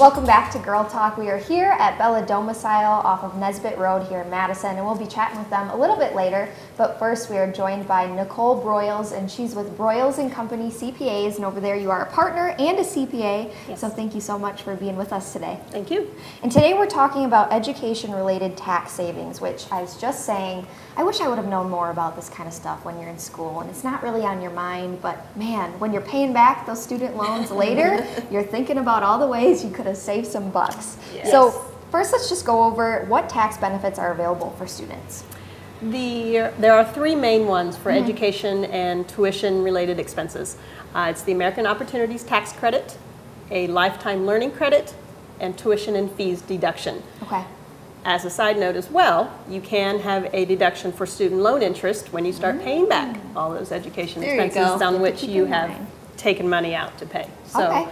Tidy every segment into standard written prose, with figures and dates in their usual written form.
Welcome back to Girl Talk. We are here at Bella Domicile off of Nesbitt Road here in Madison, and we'll be chatting with them a little bit later. But first, we are joined by Nicole Broyles, and she's with Broyles and Company CPAs, and over there you are a partner and a CPA. Yes. So thank you so much for being with us today. Thank you. And today we're talking about education-related tax savings, which I was just saying, I wish I would have known more about this kind of stuff when you're in school, and it's not really on your mind, but man, when you're paying back those student loans later, you're thinking about all the ways you could have saved some bucks. Yes. So first, let's just go over what tax benefits are available for students. There are three main ones for education and tuition-related expenses. It's the American Opportunities Tax Credit, a Lifetime Learning Credit, and tuition and fees deduction. Okay. As a side note as well, you can have a deduction for student loan interest when you start paying back all those education There you expenses go. on Good to which keep you in have mind. taken money out to pay. So Okay.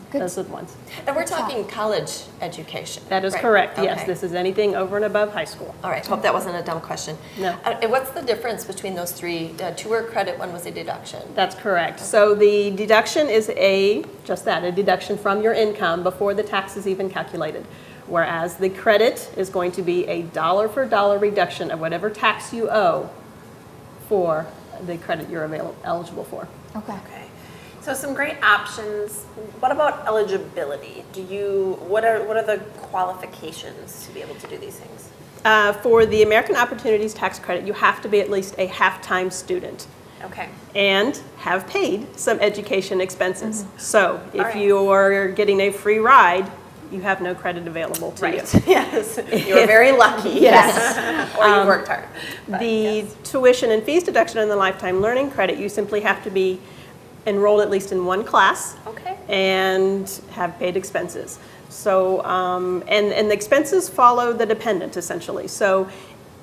Good. those are the ones. And we're talking college education. That is right? correct, yes. Okay. This is anything over and above high school. All right, hope that wasn't a dumb question. No. And what's the difference between those three? Two were credit, one was a deduction. That's correct. So the deduction is a deduction from your income before the tax is even calculated. Whereas the credit is going to be a dollar for dollar reduction of whatever tax you owe for the credit you're eligible for. Okay. Okay, so some great options. What about eligibility? What are the qualifications to be able to do these things? For the American Opportunities Tax Credit, you have to be at least a half-time student Okay, and have paid some education expenses. So if right. you are getting a free ride, you have no credit available to you. right. Yes, you were very lucky. Yes. Or you worked hard. But The yes. tuition and fees deduction and the lifetime learning credit, you simply have to be enrolled at least in one class Okay. and have paid expenses. So, and the expenses follow the dependent essentially. So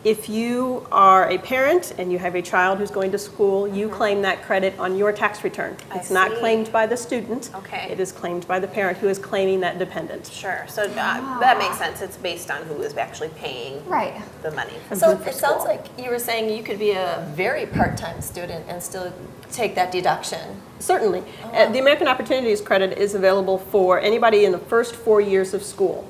if you are a parent and you have a child who's going to school, you claim that credit on your tax return. I It's not see. claimed by the student. Okay. It is claimed by the parent who is claiming that dependent. Sure. So that makes sense. It's based on who is actually paying Right. the money. So for it sounds school. like you were saying you could be a very part-time student and still take that deduction. Certainly. The American Opportunities Credit is available for anybody in the first 4 years of school.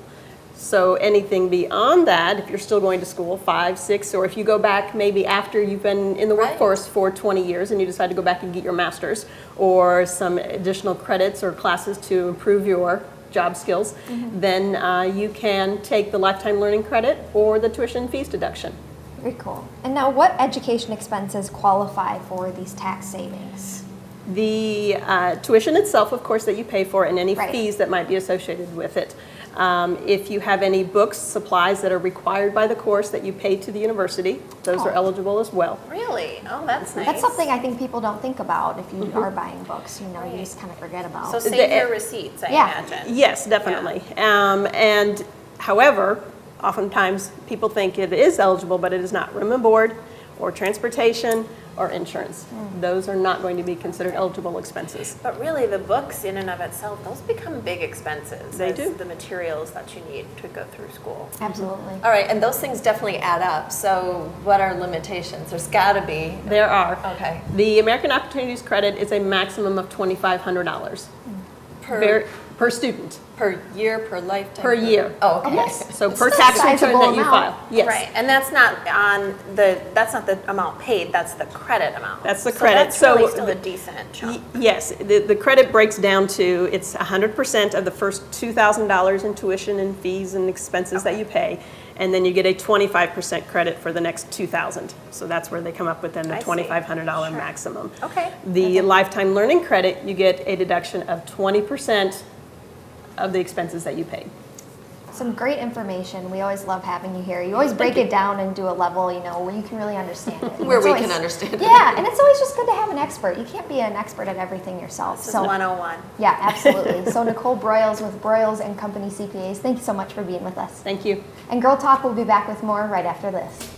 So anything beyond that, if you're still going to school, 5, 6, or if you go back maybe after you've been in the Right. workforce for 20 years and you decide to go back and get your master's or some additional credits or classes to improve your job skills, then you can take the lifetime learning credit or the tuition fees deduction. Very cool. And now, what education expenses qualify for these tax savings? The tuition itself, of course, that you pay for and any Right. fees that might be associated with it. If you have any books, supplies that are required by the course that you pay to the university, those are Oh. eligible as well. Really? Oh, that's nice. That's something I think people don't think about if you are buying books. You know, you Right. just kind of forget about. So save your receipts, I Yeah. imagine. Yes, definitely. And however, oftentimes people think it is eligible, but it is not. Room and board, or transportation, or insurance. Those are not going to be considered eligible expenses. But really, the books in and of itself, those become big expenses. They as do. The materials that you need to go through school. Absolutely. All right, and those things definitely add up. So what are limitations? There's got to be. There are. Okay. The American Opportunities Credit is a maximum of $2,500 per student. Per year, per lifetime? Per year. Oh, okay. Yes. So It's per still a tax return sizable that you amount. file. Yes. Right, and that's not the amount paid, that's the credit amount. That's the So credit. that's really So still the- a decent chunk. Yes, the credit breaks down to, it's 100% of the first $2,000 in tuition and fees and expenses that you pay, and then you get a 25% credit for the next $2,000. So that's where they come up with then the I see. $2,500 Sure. maximum. Okay. The lifetime learning credit, you get a deduction of 20% of the expenses that you paid. Some great information. We always love having you here. You always break it down and do a level, you know, where you can really understand it. Where It's we always- can understand it. Yeah, and it's always just good to have an expert. You can't be an expert at everything yourself. This is 101. Yeah, absolutely. So Nicole Broyles with Broyles and Company CPAs, thank you so much for being with us. Thank you. And Girl Talk will be back with more right after this.